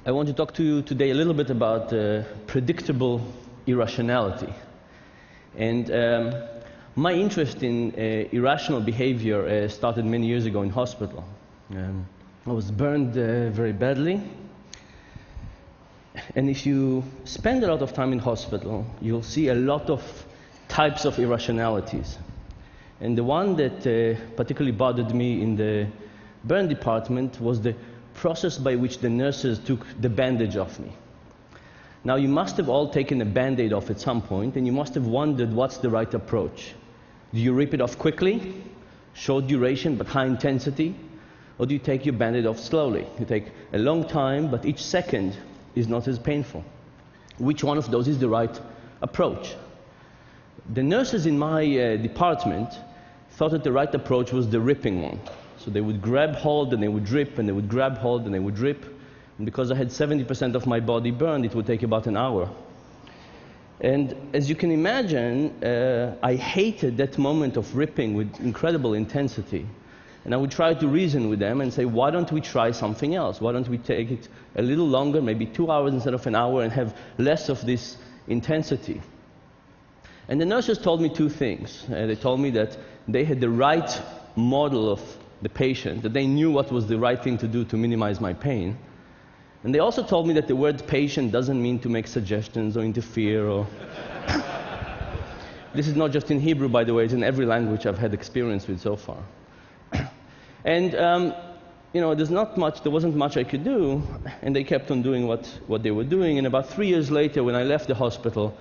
I want to talk to you today a little bit about predictable irrationality. And my interest in irrational behavior started many years ago in hospital. I was burned very badly. And if you spend a lot of time in hospital, you'll see a lot of types of irrationalities. And the one that particularly bothered me in the burn department was the process by which the nurses took the bandage off me. Now, you must have all taken a Band-Aid off at some point, and you must have wondered what's the right approach. Do you rip it off quickly, short duration but high intensity, or do you take your Band-Aid off slowly? You take a long time, but each second is not as painful. Which one of those is the right approach? The nurses in my department thought that the right approach was the ripping one. So they would grab hold and they would rip, and they would grab hold and they would rip. And because I had 70% of my body burned, it would take about an hour. And as you can imagine, I hated that moment of ripping with incredible intensity. And I would try to reason with them and say, why don't we try something else? Why don't we take it a little longer, maybe 2 hours instead of an hour, and have less of this intensity? And the nurses told me two things. They told me that they had the right model of the patient, that they knew what was the right thing to do to minimize my pain. And they also told me that the word patient doesn't mean to make suggestions or interfere or... This is not just in Hebrew, by the way, it's in every language I've had experience with so far. And, you know, there wasn't much I could do, and they kept on doing what they were doing. And about 3 years later, when I left the hospital,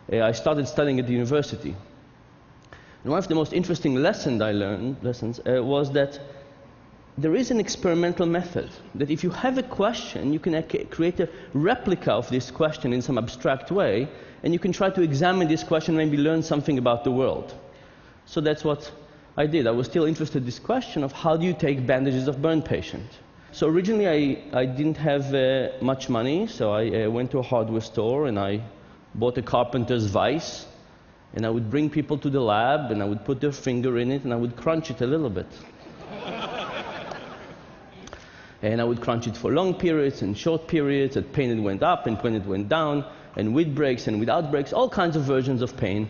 I started studying at the university. And one of the most interesting lessons I learned was that there is an experimental method, that if you have a question, you can create a replica of this question in some abstract way, and you can try to examine this question and maybe learn something about the world. So that's what I did. I was still interested in this question of how do you take bandages of burn patients. So originally I didn't have much money, so I went to a hardware store and I bought a carpenter's vise, and I would bring people to the lab and I would put their finger in it and I would crunch it a little bit. And I would crunch it for long periods and short periods, and pain it went up and pain it went down, and with breaks and without breaks, all kinds of versions of pain.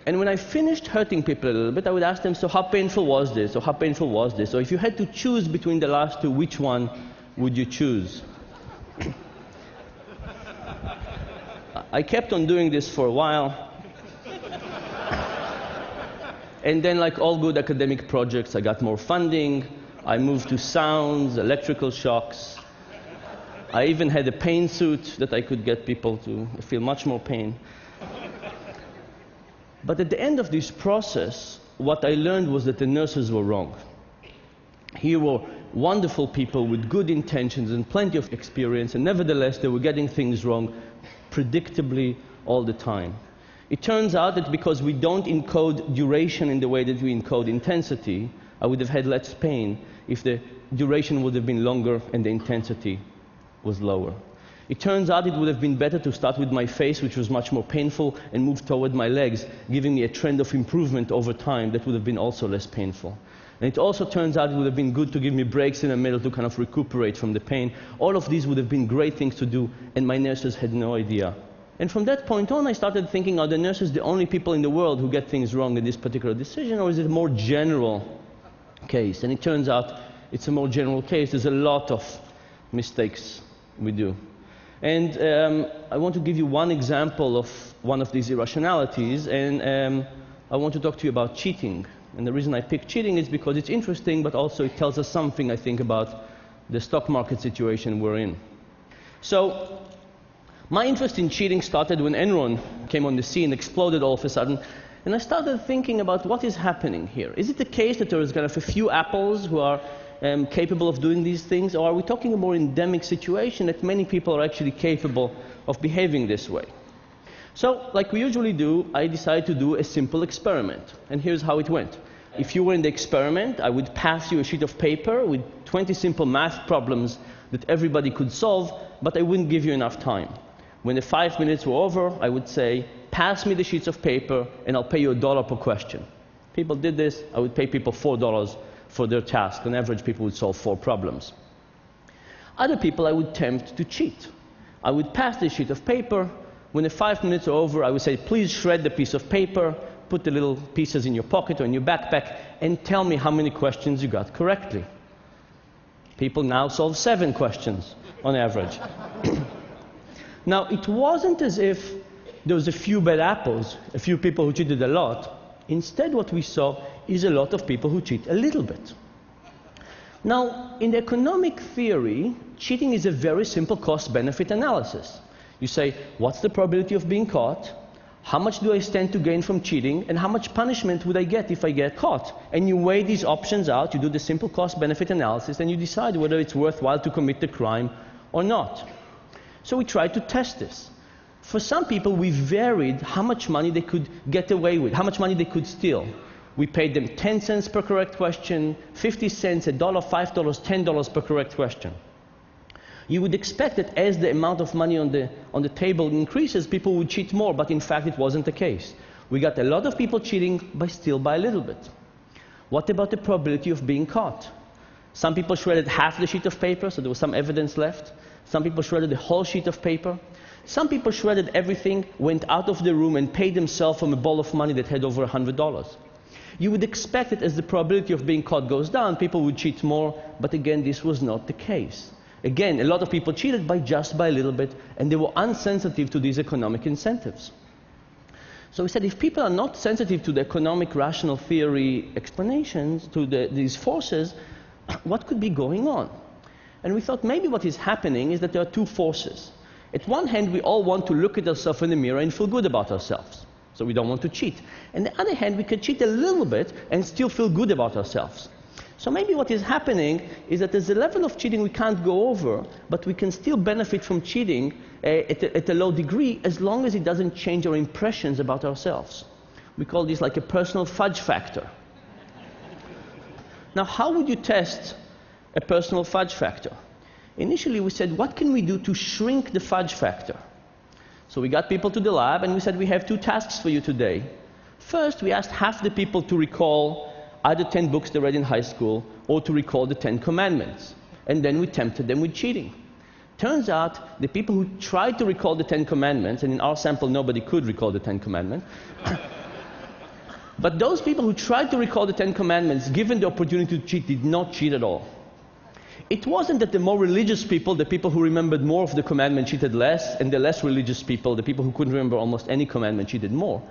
And when I finished hurting people a little bit, I would ask them, so how painful was this? Or how painful was this? Or if you had to choose between the last two, which one would you choose? I kept on doing this for a while. And then, like all good academic projects, I got more funding. I moved to sounds, electrical shocks. I even had a pain suit that I could get people to feel much more pain. But at the end of this process, what I learned was that the nurses were wrong. Here were wonderful people with good intentions and plenty of experience, and nevertheless they were getting things wrong predictably all the time. It turns out that because we don't encode duration in the way that we encode intensity, I would have had less pain if the duration would have been longer and the intensity was lower. It turns out it would have been better to start with my face, which was much more painful, and move toward my legs, giving me a trend of improvement over time that would have been also less painful. And it also turns out it would have been good to give me breaks in the middle to kind of recuperate from the pain. All of these would have been great things to do, and my nurses had no idea. And from that point on, I started thinking, are the nurses the only people in the world who get things wrong in this particular decision, or is it a more general case? And it turns out it's a more general case. There's a lot of mistakes we do. And I want to give you one example of one of these irrationalities, and I want to talk to you about cheating. And the reason I picked cheating is because it's interesting, but also it tells us something, I think, about the stock market situation we're in. So my interest in cheating started when Enron came on the scene, exploded all of a sudden, and I started thinking about what is happening here. Is it the case that there is kind of a few apples who are capable of doing these things, or are we talking a more endemic situation that many people are actually capable of behaving this way? So, like we usually do, I decided to do a simple experiment, and here's how it went. If you were in the experiment, I would pass you a sheet of paper with 20 simple math problems that everybody could solve, but I wouldn't give you enough time. When the 5 minutes were over, I would say, pass me the sheets of paper and I'll pay you $1 per question. People did this. I would pay people $4 for their task. On average, people would solve 4 problems. Other people I would tempt to cheat. I would pass the sheet of paper. When the 5 minutes are over, I would say, please shred the piece of paper, put the little pieces in your pocket or in your backpack, and tell me how many questions you got correctly. People now solve 7 questions on average. Now, it wasn't as if there was a few bad apples, a few people who cheated a lot. Instead, what we saw is a lot of people who cheat a little bit. Now, in the economic theory, cheating is a very simple cost-benefit analysis. You say, what's the probability of being caught? How much do I stand to gain from cheating? And how much punishment would I get if I get caught? And you weigh these options out, you do the simple cost-benefit analysis, and you decide whether it's worthwhile to commit the crime or not. So we tried to test this. For some people, we varied how much money they could get away with, how much money they could steal. We paid them 10 cents per correct question, 50 cents, $1, $5, $10 per correct question. You would expect that as the amount of money on the table increases, people would cheat more, but in fact it wasn't the case. We got a lot of people cheating, but still by a little bit. What about the probability of being caught? Some people shredded half the sheet of paper, so there was some evidence left. Some people shredded the whole sheet of paper. Some people shredded everything, went out of the room and paid themselves from a ball of money that had over $100. You would expect that as the probability of being caught goes down, people would cheat more, but again, this was not the case. Again, a lot of people cheated just by a little bit, and they were unsensitive to these economic incentives. So we said, if people are not sensitive to the economic rational theory explanations, to these forces, what could be going on? And we thought maybe what is happening is that there are 2 forces. At one hand, we all want to look at ourselves in the mirror and feel good about ourselves. So we don't want to cheat. On the other hand, we could cheat a little bit and still feel good about ourselves. So maybe what is happening is that there's a level of cheating we can't go over, but we can still benefit from cheating at a low degree as long as it doesn't change our impressions about ourselves. We call this like a personal fudge factor. Now, how would you test a personal fudge factor? Initially, we said, what can we do to shrink the fudge factor? So we got people to the lab, and we said, we have 2 tasks for you today. First, we asked half the people to recall either 10 books they read in high school or to recall the 10 commandments. And then we tempted them with cheating. Turns out the people who tried to recall the 10 commandments, and in our sample nobody could recall the 10 commandments, but those people who tried to recall the 10 commandments, given the opportunity to cheat, did not cheat at all. It wasn't that the more religious people, the people who remembered more of the commandment, cheated less, and the less religious people, the people who couldn't remember almost any commandment, cheated more.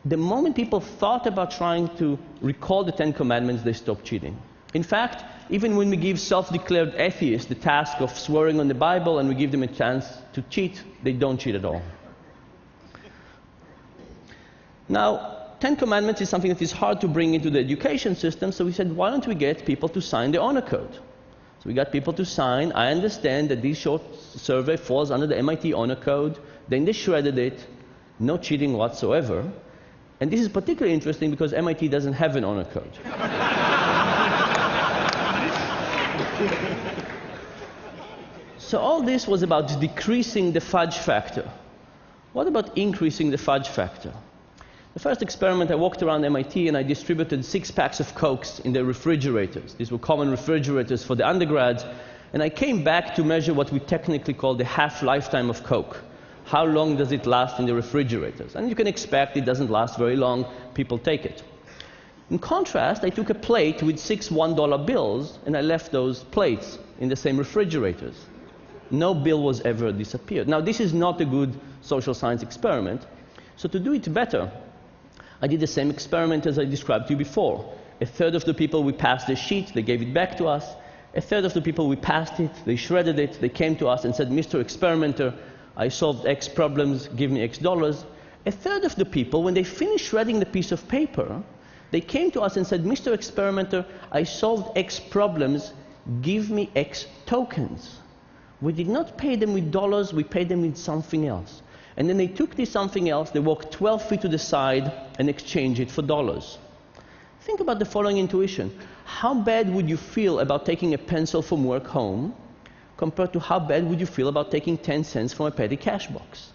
The moment people thought about trying to recall the 10 commandments, they stopped cheating. In fact, even when we give self-declared atheists the task of swearing on the Bible and we give them a chance to cheat, they don't cheat at all. Now, 10 commandments is something that is hard to bring into the education system, so we said, why don't we get people to sign the honor code? So we got people to sign. I understand that this short survey falls under the MIT honor code. Then they shredded it, no cheating whatsoever. And this is particularly interesting because MIT doesn't have an honor code. So all this was about decreasing the fudge factor. What about increasing the fudge factor? The first experiment, I walked around MIT and I distributed 6 packs of Cokes in the refrigerators. These were common refrigerators for the undergrads. And I came back to measure what we technically call the half-lifetime of Coke. How long does it last in the refrigerators? And you can expect it doesn't last very long. People take it. In contrast, I took a plate with 6 $1 bills and I left those plates in the same refrigerators. No bill was ever disappeared. Now, this is not a good social science experiment. So to do it better, I did the same experiment as I described to you before. 1/3 of the people, we passed the sheet, they gave it back to us. 1/3 of the people, we passed it, they shredded it, they came to us and said, Mr. Experimenter, I solved X problems, give me X dollars. 1/3 of the people, when they finished shredding the piece of paper, they came to us and said, Mr. Experimenter, I solved X problems, give me X tokens. We did not pay them with dollars, we paid them with something else. And then they took this something else, they walked 12 feet to the side and exchanged it for dollars. Think about the following intuition. How bad would you feel about taking a pencil from work home compared to how bad would you feel about taking 10 cents from a petty cash box?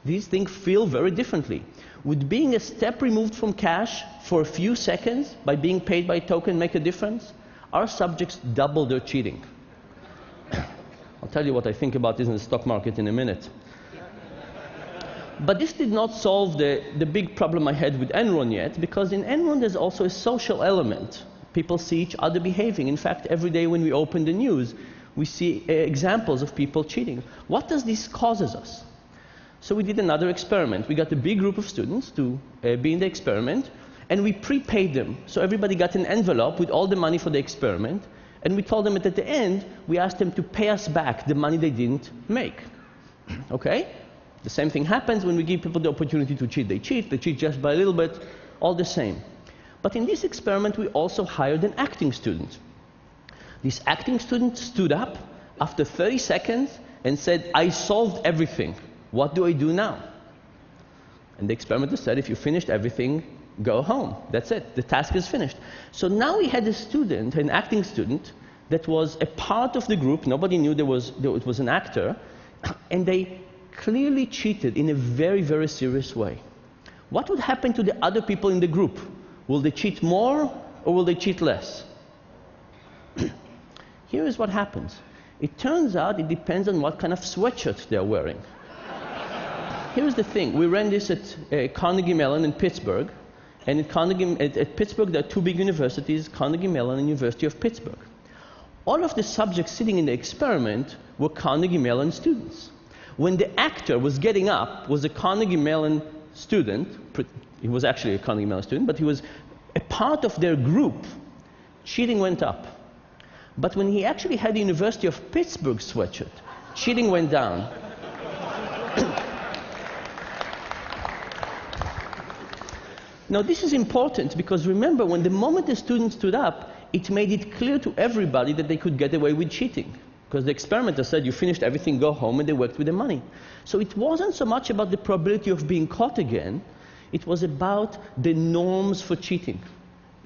These things feel very differently. Would being a step removed from cash for a few seconds by being paid by a token make a difference? Our subjects double their cheating. I'll tell you what I think about this in the stock market in a minute. But this did not solve the big problem I had with Enron yet, because in Enron there's also a social element. People see each other behaving. In fact, every day when we open the news, we see examples of people cheating. What does this causes us? So we did another experiment. We got a big group of students to be in the experiment, and we prepaid them. So everybody got an envelope with all the money for the experiment, and we told them that at the end, we asked them to pay us back the money they didn't make. Okay? The same thing happens when we give people the opportunity to cheat. They cheat just by a little bit, all the same. But in this experiment, we also hired an acting student. This acting student stood up after 30 seconds and said, "I solved everything. What do I do now?" And the experimenter said, "If you finished everything, go home. That's it. The task is finished." So now we had a student, an acting student, that was a part of the group. Nobody knew it was an actor. And they clearly cheated in a very, very serious way. What would happen to the other people in the group? Will they cheat more or will they cheat less? Here is what happens. It turns out it depends on what kind of sweatshirt they're wearing. Here's the thing. We ran this at Carnegie Mellon in Pittsburgh. And at Pittsburgh, there are two big universities, Carnegie Mellon and University of Pittsburgh. All of the subjects sitting in the experiment were Carnegie Mellon students. When the actor was getting up, was a Carnegie Mellon student. He was actually a Carnegie Mellon student, but he was a part of their group. Cheating went up. But when he actually had the University of Pittsburgh sweatshirt, cheating went down. Now this is important because remember, when the moment the student stood up, it made it clear to everybody that they could get away with cheating. Because the experimenter said, "You finished everything, go home," and they worked with the money. So it wasn't so much about the probability of being caught again, it was about the norms for cheating.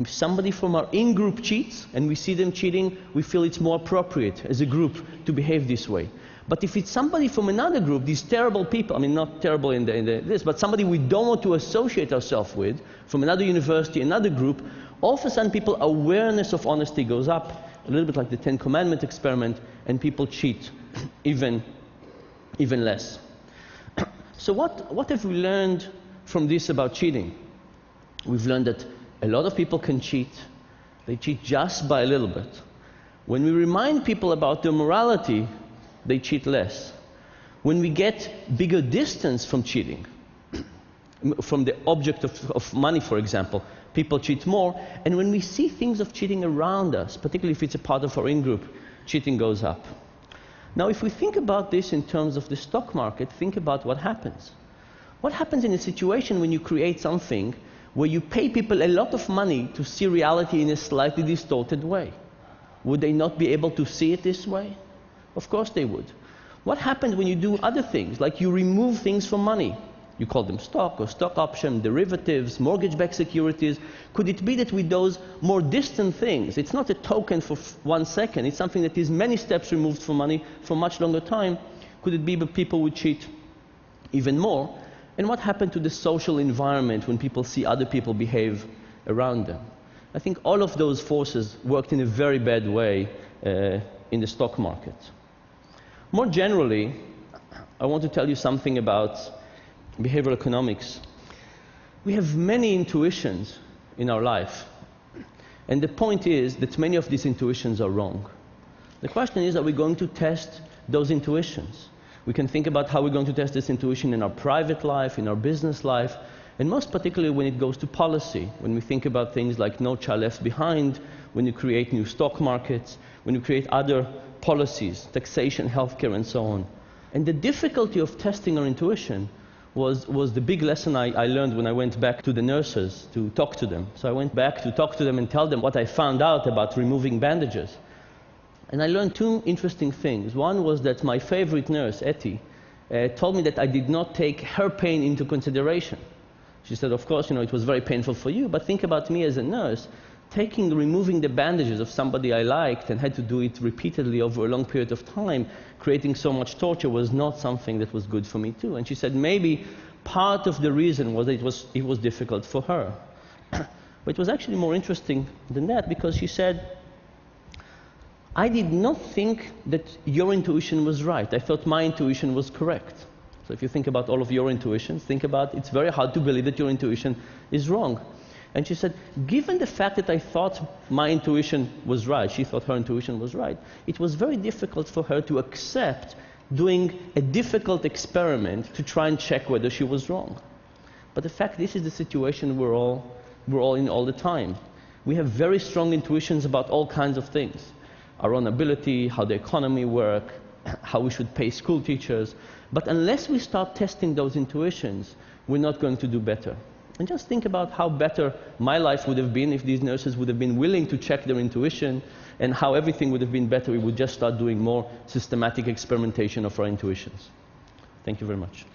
If somebody from our in-group cheats, and we see them cheating, we feel it's more appropriate as a group to behave this way. But if it's somebody from another group, these terrible people, I mean not terrible in this, but somebody we don't want to associate ourselves with, from another university, another group, all of a sudden people's awareness of honesty goes up, a little bit like the Ten Commandments experiment, and people cheat even less. So what have we learned from this about cheating? We've learned that a lot of people can cheat. They cheat just by a little bit. When we remind people about their morality, they cheat less. When we get bigger distance from cheating, from the object of money, for example, people cheat more. And when we see things of cheating around us, particularly if it's a part of our in-group, cheating goes up. Now, if we think about this in terms of the stock market, think about what happens. What happens in a situation when you create something where you pay people a lot of money to see reality in a slightly distorted way? Would they not be able to see it this way? Of course they would. What happens when you do other things, like you remove things from money? You call them stock or stock option, derivatives, mortgage-backed securities. Could it be that with those more distant things, it's not a token for 1 second, it's something that is many steps removed from money for much longer time? Could it be that people would cheat even more? And what happened to the social environment when people see other people behave around them? I think all of those forces worked in a very bad way in the stock market. More generally, I want to tell you something about behavioral economics. We have many intuitions in our life, and the point is that many of these intuitions are wrong. The question is, are we going to test those intuitions? We can think about how we're going to test this intuition in our private life, in our business life, and most particularly when it goes to policy, when we think about things like No Child Left Behind, when you create new stock markets, when you create other policies, taxation, healthcare, and so on. And the difficulty of testing our intuition was the big lesson I learned when I went back to the nurses to talk to them. So I went back to talk to them and tell them what I found out about removing bandages. And I learned two interesting things. One was that my favorite nurse, Etty, told me that I did not take her pain into consideration. She said, of course, it was very painful for you, but think about me as a nurse. Removing the bandages of somebody I liked and had to do it repeatedly over a long period of time, creating so much torture, was not something that was good for me too. And she said maybe part of the reason was that it was difficult for her. But it was actually more interesting than that, because she said, I did not think that your intuition was right. I thought my intuition was correct. So if you think about all of your intuitions, think about it's very hard to believe that your intuition is wrong. And she said, given the fact that I thought my intuition was right, she thought her intuition was right, it was very difficult for her to accept doing a difficult experiment to try and check whether she was wrong. But the fact, this is the situation we're all in all the time. We have very strong intuitions about all kinds of things. Our own ability, how the economy works, how we should pay school teachers. But unless we start testing those intuitions, we're not going to do better. And just think about how better my life would have been if these nurses would have been willing to check their intuition, and how everything would have been better if we would just start doing more systematic experimentation of our intuitions. Thank you very much.